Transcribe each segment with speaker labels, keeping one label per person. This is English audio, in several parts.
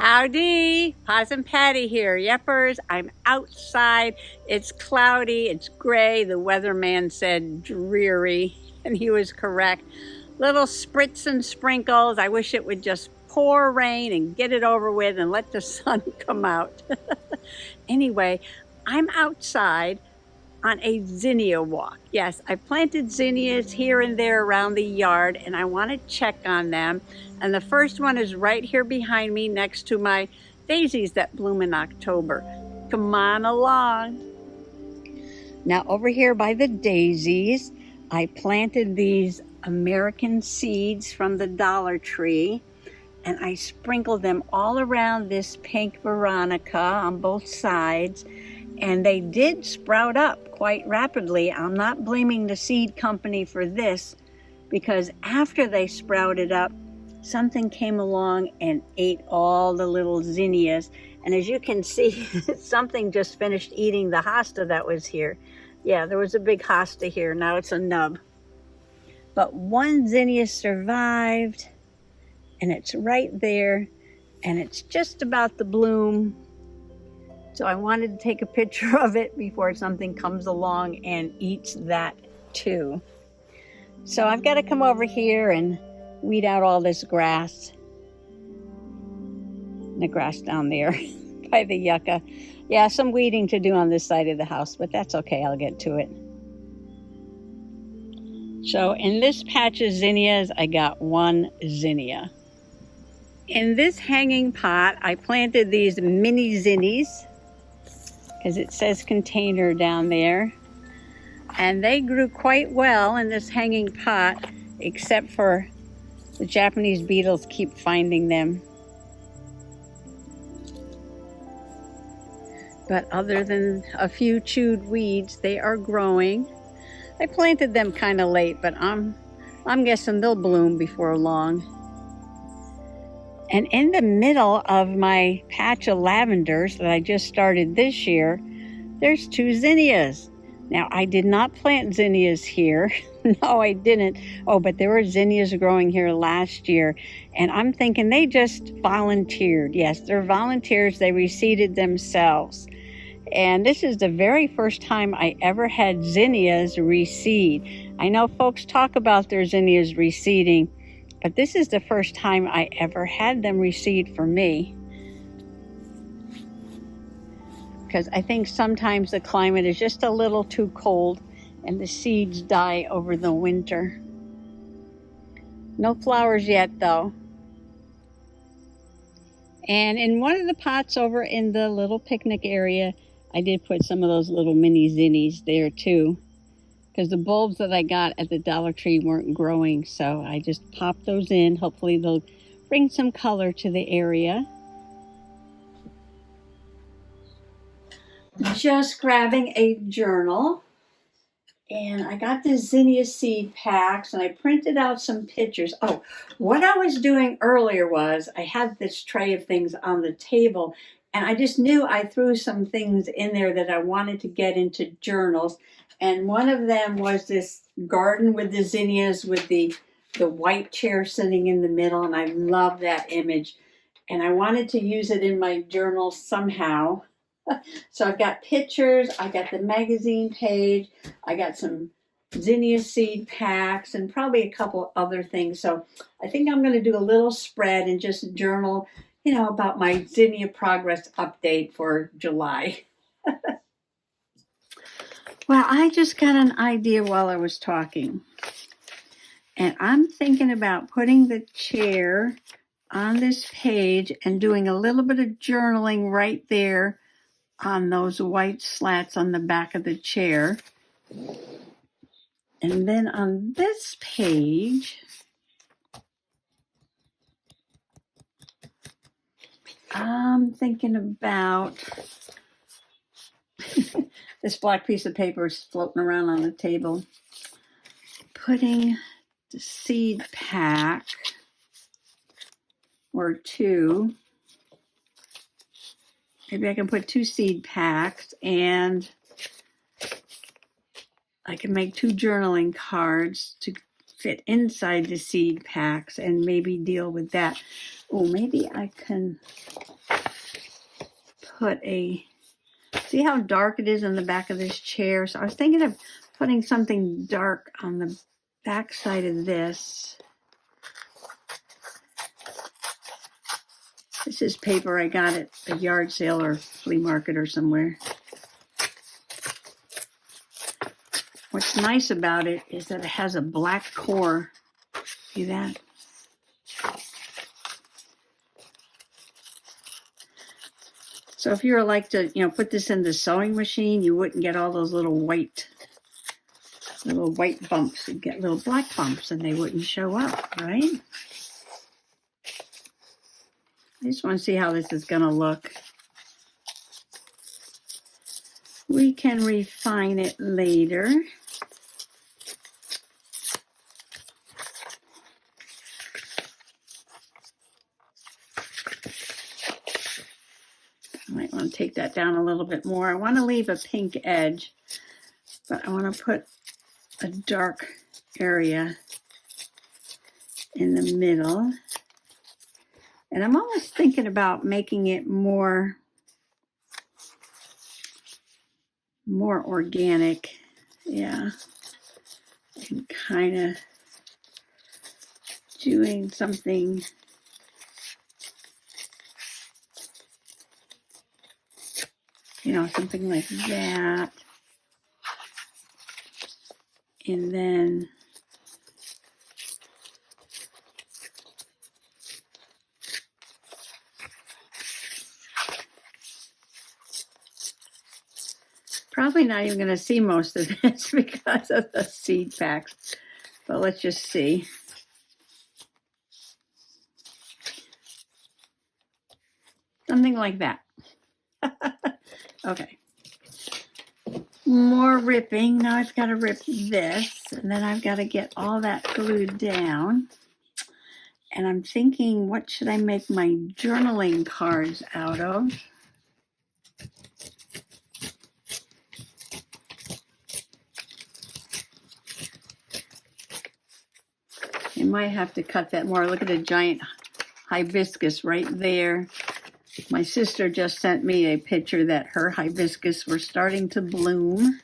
Speaker 1: Howdy, Possum Patty here. Yepers, I'm outside. It's cloudy, it's gray. The weatherman said dreary, and he was correct. Little spritz and sprinkles. I wish it would just pour rain and get it over with and let the sun come out. Anyway, I'm outside on a zinnia walk. Yes, I planted zinnias here and there around the yard, and I want to check on them. And the first one is right here behind me next to my daisies that bloom in October. Come on along. Now over here by the daisies, I planted these American seeds from the Dollar Tree, and I sprinkled them all around this pink Veronica on both sides. And they did sprout up quite rapidly. I'm not blaming the seed company for this, because after they sprouted up, something came along and ate all the little zinnias. And as you can see, something just finished eating the hosta that was here. Yeah, there was a big hosta here. Now it's a nub. But one zinnia survived, and it's right there, and it's just about to bloom. So I wanted to take a picture of it before something comes along and eats that too. So I've got to come over here and weed out all this grass. The grass down there by the yucca. Yeah, some weeding to do on this side of the house, but that's okay. I'll get to it. So in this patch of zinnias, I got one zinnia. In this hanging pot, I planted these mini zinnias, because it says container down there. And they grew quite well in this hanging pot, except for the Japanese beetles keep finding them. But other than a few chewed weeds, they are growing. I planted them kind of late, but I'm guessing they'll bloom before long. And in the middle of my patch of lavenders that I just started this year, there's two zinnias. Now, I did not plant zinnias here. No, I didn't. Oh, but there were zinnias growing here last year. And I'm thinking they just volunteered. Yes, they're volunteers. They reseeded themselves. And this is the very first time I ever had zinnias reseed. I know folks talk about their zinnias reseeding, but this is the first time I ever had them reseed for me. Because I think sometimes the climate is just a little too cold and the seeds die over the winter. No flowers yet though. And in one of the pots over in the little picnic area, I did put some of those little mini zinnias there too, because the bulbs that I got at the Dollar Tree weren't growing, so I just popped those in. Hopefully they'll bring some color to the area. Just grabbing a journal, and I got the zinnia seed packs, and I printed out some pictures. Oh, what I was doing earlier was I had this tray of things on the table, and I just knew I threw some things in there that I wanted to get into journals. And one of them was this garden with the zinnias with the white chair sitting in the middle, and I love that image. And I wanted to use it in my journal somehow. So I've got pictures, I got the magazine page, I got some zinnia seed packs, and probably a couple other things. So I think I'm going to do a little spread and just journal, about my zinnia progress update for July. Well, I just got an idea while I was talking. And I'm thinking about putting the chair on this page and doing a little bit of journaling right there on those white slats on the back of the chair. And then on this page, I'm thinking about this black piece of paper is floating around on the table. Putting the seed pack or two. Maybe I can put 2 seed packs, and I can make 2 journaling cards to fit inside the seed packs and maybe deal with that. Oh, maybe I can put a, see how dark it is in the back of this chair? So I was thinking of putting something dark on the back side of this. This is paper I got at a yard sale or flea market or somewhere. What's nice about it is that it has a black core. See that? So if you were like to, put this in the sewing machine, you wouldn't get all those little white bumps. You'd get little black bumps and they wouldn't show up, right? I just want to see how this is going to look. We can refine it later. I might want to take that down a little bit more. I want to leave a pink edge, but I want to put a dark area in the middle. And I'm almost thinking about making it more organic. Yeah. And kind of doing something something like that. And then probably not even going to see most of this because of the seed packs, but let's just see. Something like that. Okay. More ripping. Now I've got to rip this, and then I've got to get all that glued down. And I'm thinking, what should I make my journaling cards out of? You might have to cut that more. Look at the giant hibiscus right there. My sister just sent me a picture that her hibiscus were starting to bloom.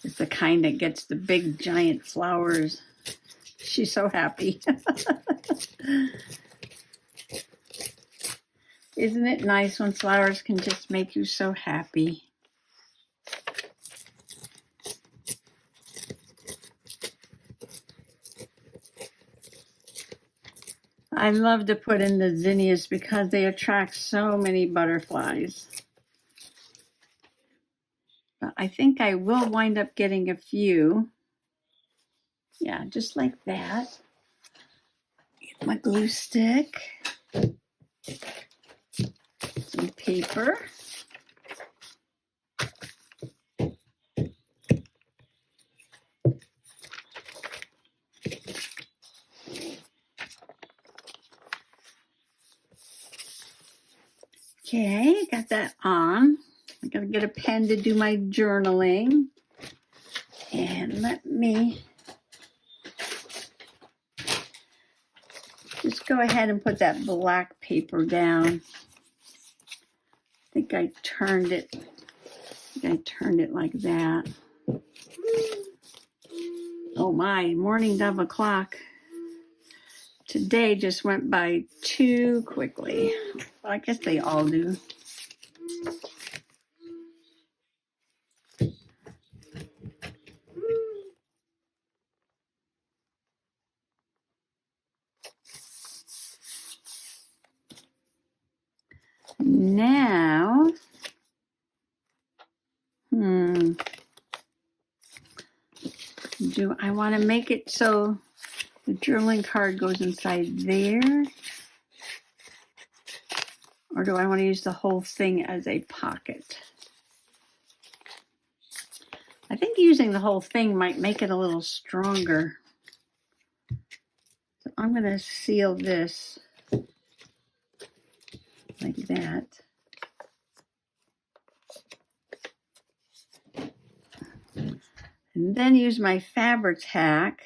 Speaker 1: It's the kind that gets the big giant flowers. She's so happy. Isn't it nice when flowers can just make you so happy? I love to put in the zinnias because they attract so many butterflies. But I think I will wind up getting a few. Yeah, just like that. Get my glue stick. Some paper. Okay, got that on. I gotta get a pen to do my journaling. And let me just go ahead and put that black paper down. I think I turned it like that. Oh my, morning dove o'clock. Today just went by too quickly. Well, I guess they all do. Now, do I want to make it so the journaling card goes inside there? Or do I want to use the whole thing as a pocket? I think using the whole thing might make it a little stronger. So I'm going to seal this like that. And then use my fabric tack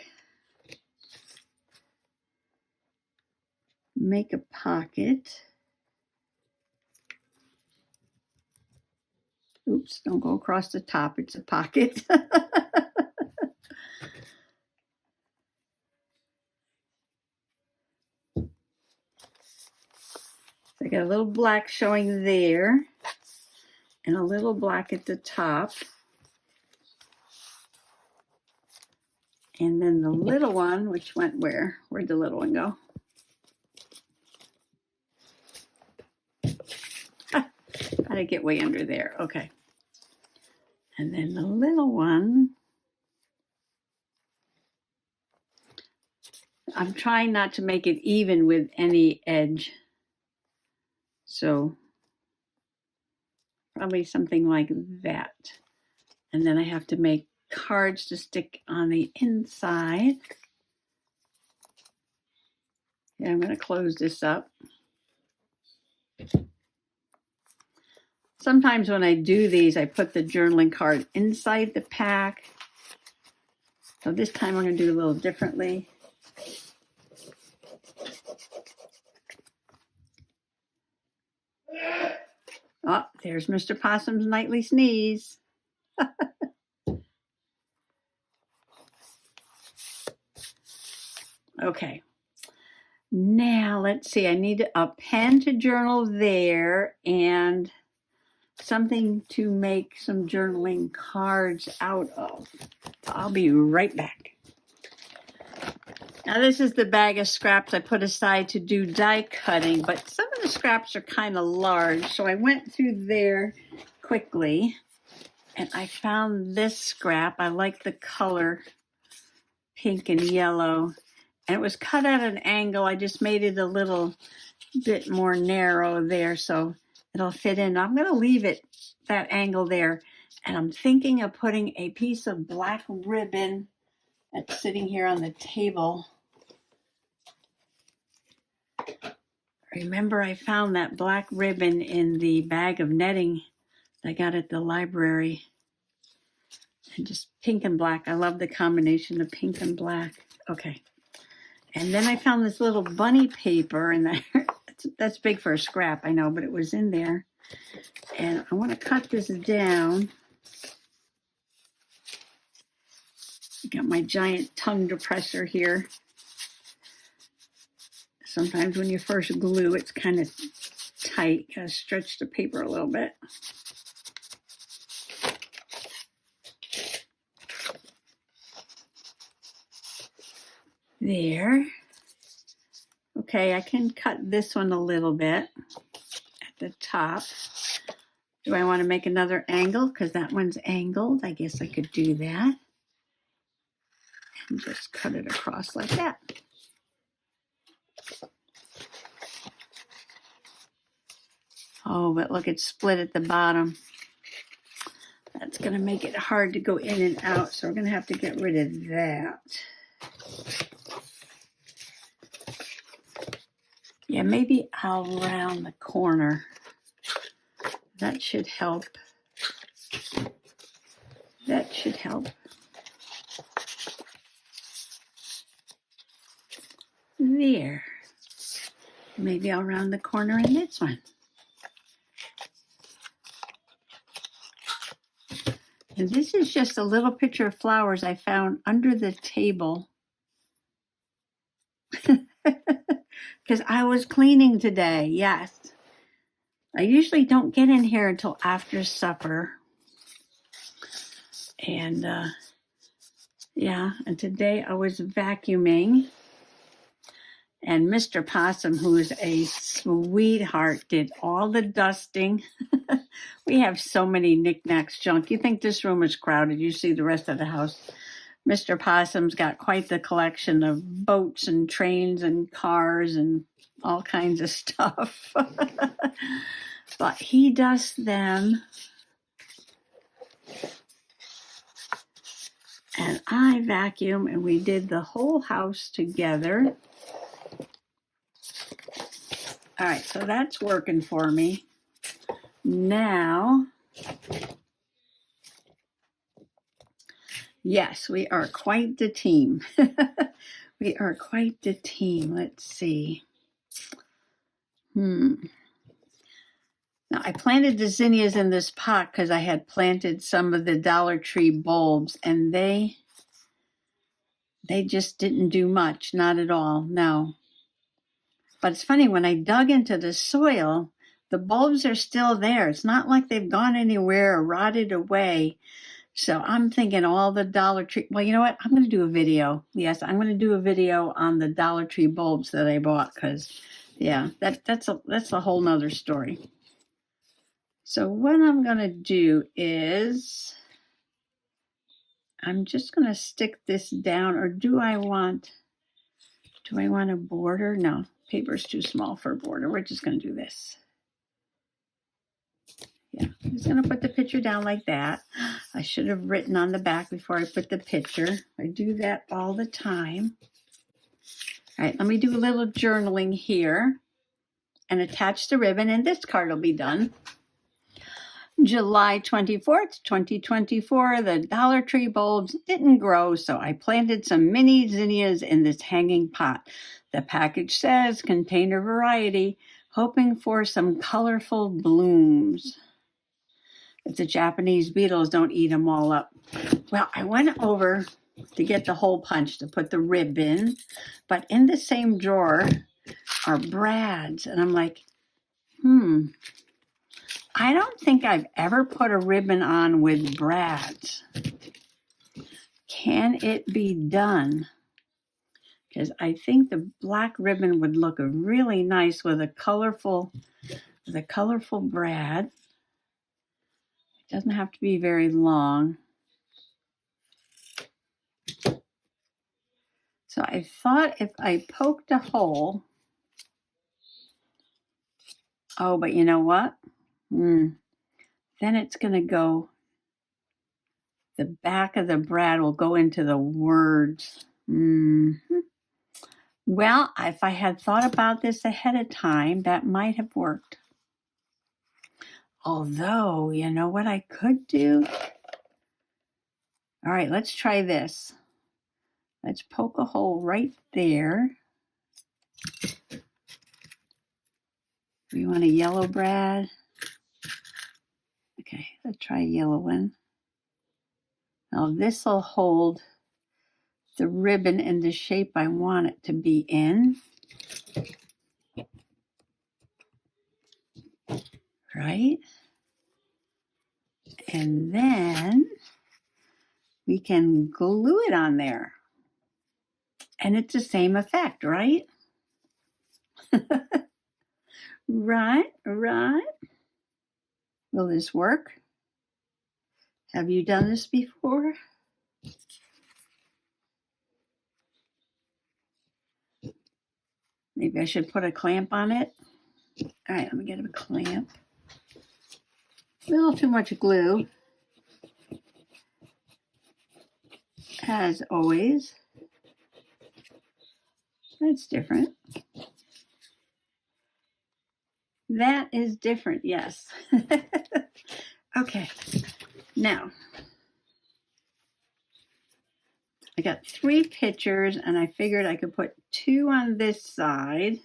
Speaker 1: make a pocket. Oops, don't go across the top. It's a pocket. I got a little black showing there and a little black at the top. And then the little one, which went where? Where'd the little one go? Gotta get way under there. Okay. And then the little one, I'm trying not to make it even with any edge. So probably something like that. And then I have to make cards to stick on the inside. Yeah, I'm going to close this up. Sometimes when I do these, I put the journaling card inside the pack. So this time I'm going to do a little differently. Oh, there's Mr. Possum's nightly sneeze. Okay. Now let's see. I need a pen to journal there and something to make some journaling cards out of. I'll be right back. Now this is the bag of scraps I put aside to do die cutting, but some of the scraps are kind of large, so I went through there quickly and I found this scrap. I like the color pink and yellow, and it was cut at an angle. I just made it a little bit more narrow there so it'll fit in. I'm going to leave it that angle there, and I'm thinking of putting a piece of black ribbon that's sitting here on the table. Remember, I found that black ribbon in the bag of netting I got at the library. And just pink and black. I love the combination of pink and black. Okay. And then I found this little bunny paper in there. That's big for a scrap, I know, but it was in there. And I want to cut this down. Got my giant tongue depressor here. Sometimes when you first glue, it's kind of tight. Gotta stretch the paper a little bit. There. Okay, I can cut this one a little bit at the top. Do I want to make another angle? Because that one's angled. I guess I could do that. And just cut it across like that. Oh, but look, it's split at the bottom. That's going to make it hard to go in and out, so we're going to have to get rid of that. Yeah, maybe I'll round the corner. That should help. That should help. There. Maybe I'll round the corner in this one. And this is just a little picture of flowers I found under the table. Because I was cleaning today, yes. I usually don't get in here until after supper. And yeah, and today I was vacuuming. And Mr. Possum, who is a sweetheart, did all the dusting. We have so many knickknacks, junk. You think this room is crowded. You see the rest of the house. Mr. Possum's got quite the collection of boats and trains and cars and all kinds of stuff. But he dusts them. And I vacuum, and we did the whole house together. All right, so that's working for me. Now, yes, we are quite the team. We are quite the team. Let's see. Now, I planted the zinnias in this pot because I had planted some of the Dollar Tree bulbs, and they just didn't do much, not at all, no. But it's funny, when I dug into the soil, the bulbs are still there. It's not like they've gone anywhere or rotted away. So I'm thinking all the Dollar Tree, well, you know what? I'm going to do a video. Yes, I'm going to do a video on the Dollar Tree bulbs that I bought because, yeah, that's a whole nother story. So what I'm going to do is I'm just going to stick this down, or do I want a border? No, paper's too small for a border. We're just going to do this. Yeah, I'm just going to put the picture down like that. I should have written on the back before I put the picture. I do that all the time. All right, let me do a little journaling here and attach the ribbon, and this card will be done. July 24th, 2024, the Dollar Tree bulbs didn't grow, so I planted some mini zinnias in this hanging pot. The package says container variety, hoping for some colorful blooms. If the Japanese beetles don't eat them all up. Well, I went over to get the hole punch to put the rib in, but in the same drawer are brads, and I'm like, I don't think I've ever put a ribbon on with brads. Can it be done? Because I think the black ribbon would look really nice with a colorful brad. It doesn't have to be very long. So I thought if I poked a hole, oh, but you know what? Then it's going to go, the back of the brad will go into the words. Well, if I had thought about this ahead of time, that might have worked. Although, you know what I could do? All right, let's try this. Let's poke a hole right there. We want a yellow brad. Okay, let's try a yellow one. Now this will hold the ribbon in the shape I want it to be in. Right? And then we can glue it on there. And it's the same effect, right? Right. Will this work? Have you done this before? Maybe I should put a clamp on it. All right, let me get a clamp. A little too much glue, as always. That's different. That is different, yes. Okay, now I got 3 pictures, and I figured I could put 2 on this side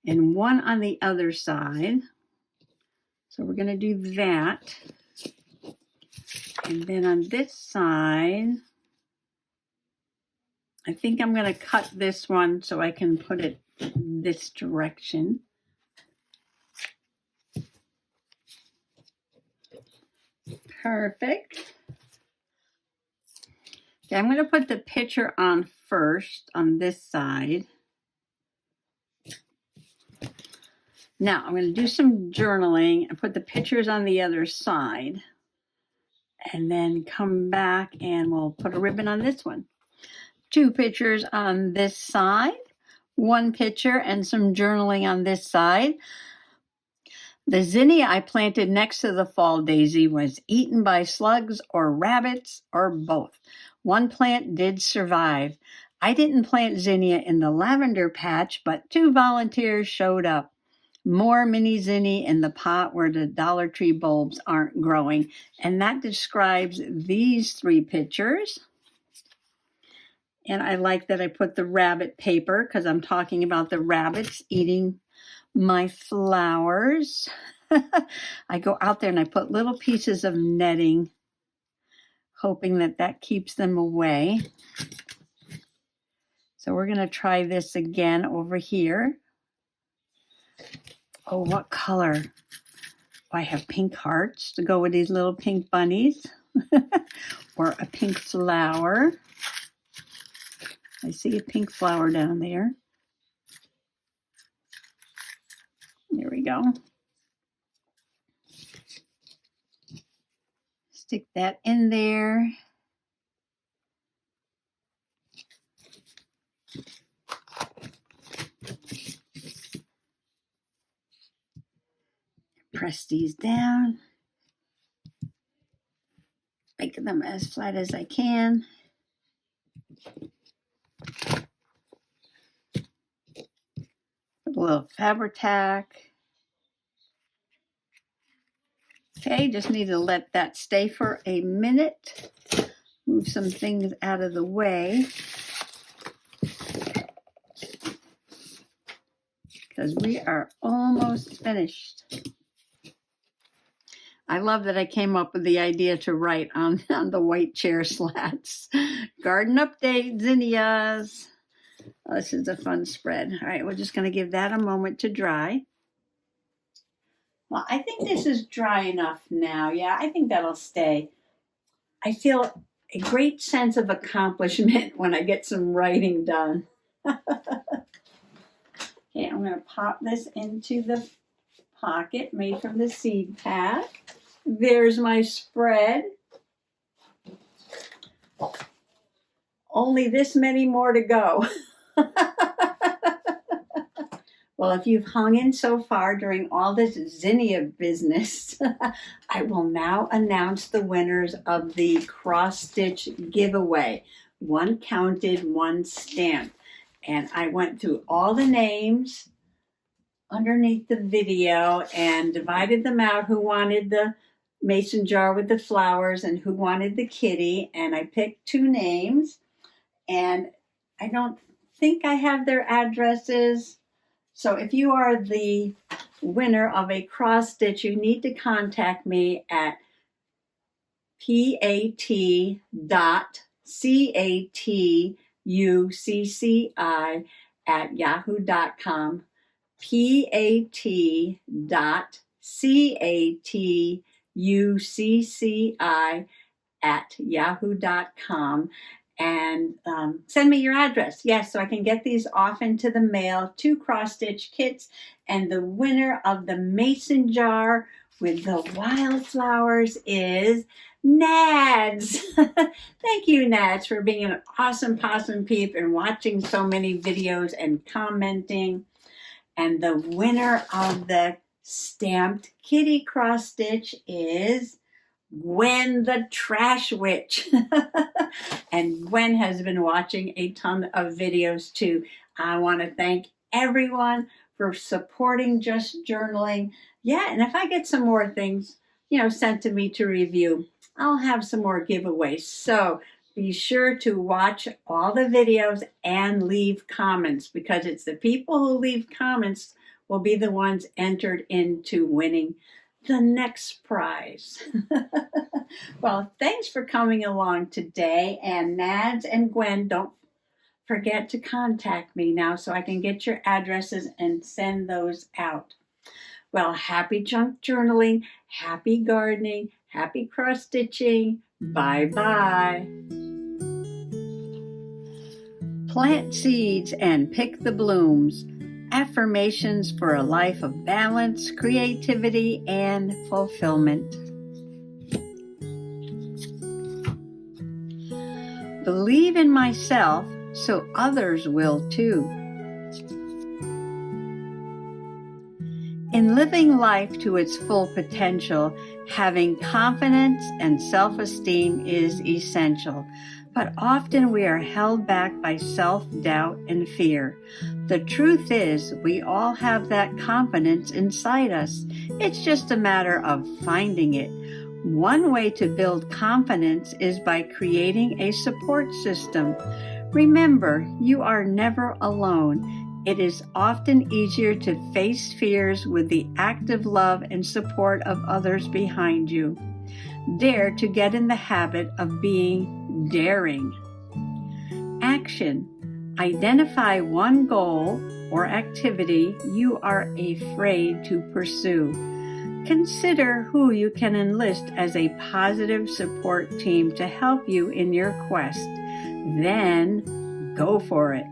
Speaker 1: and 1 on the other side. So we're going to do that. And then on this side, I think I'm going to cut this one so I can put it this direction. Perfect. Okay, I'm going to put the picture on first on this side. Now I'm going to do some journaling and put the pictures on the other side. And then come back and we'll put a ribbon on this one. 2 pictures on this side. 1 picture and some journaling on this side. The zinnia I planted next to the fall daisy was eaten by slugs or rabbits or both. 1 plant did survive. I didn't plant zinnia in the lavender patch, but 2 volunteers showed up. More mini zinnia in the pot where the Dollar Tree bulbs aren't growing. And that describes these 3 pictures. And I like that I put the rabbit paper because I'm talking about the rabbits eating my flowers. I go out there and I put little pieces of netting, hoping that that keeps them away. So we're going to try this again over here. Oh, what color? I have pink hearts to go with these little pink bunnies. Or a pink flower. I see a pink flower down there. There we go. Stick that in there. Press these down. Make them as flat as I can. Put a little Fabri-Tac. Okay, just need to let that stay for a minute. Move some things out of the way. Because we are almost finished. I love that I came up with the idea to write on the white chair slats. Garden update, zinnias. Oh, this is a fun spread. All right, we're just going to give that a moment to dry. Well, I think this is dry enough now. Yeah, I think that'll stay. I feel a great sense of accomplishment when I get some writing done. Okay, I'm going to pop this into the pocket made from the seed pack. There's my spread. Only this many more to go. Well, if you've hung in so far during all this zinnia business, I will now announce the winners of the cross-stitch giveaway. One counted, one stamped. And I went through all the names underneath the video and divided them out, who wanted the mason jar with the flowers and who wanted the kitty. And I picked 2 names. And I don't think I have their addresses. So if you are the winner of a cross stitch, you need to contact me at pat.catucci@yahoo.com. pat.catucci@yahoo.com. And send me your address. Yes, so I can get these off into the mail. 2 cross-stitch kits. And the winner of the mason jar with the wildflowers is Nads. Thank you, Nads, for being an awesome possum peep and watching so many videos and commenting. And the winner of the stamped kitty cross-stitch is Gwen the Trash Witch. And Gwen has been watching a ton of videos too. I want to thank everyone for supporting Just Journaling. Yeah, and if I get some more things, sent to me to review, I'll have some more giveaways. So be sure to watch all the videos and leave comments, because it's the people who leave comments will be the ones entered into winning the next prize. Well, thanks for coming along today. And Nads and Gwen, don't forget to contact me now so I can get your addresses and send those out. Well, happy junk journaling, happy gardening, happy cross-stitching. Bye-bye. Plant seeds and pick the blooms. Affirmations for a life of balance, creativity, and fulfillment. Believe in myself so others will too. In living life to its full potential, having confidence and self-esteem is essential. But often we are held back by self-doubt and fear. The truth is, we all have that confidence inside us. It's just a matter of finding it. One way to build confidence is by creating a support system. Remember, you are never alone. It is often easier to face fears with the active love and support of others behind you. Dare to get in the habit of being daring. Action. Identify one goal or activity you are afraid to pursue. Consider who you can enlist as a positive support team to help you in your quest. Then go for it.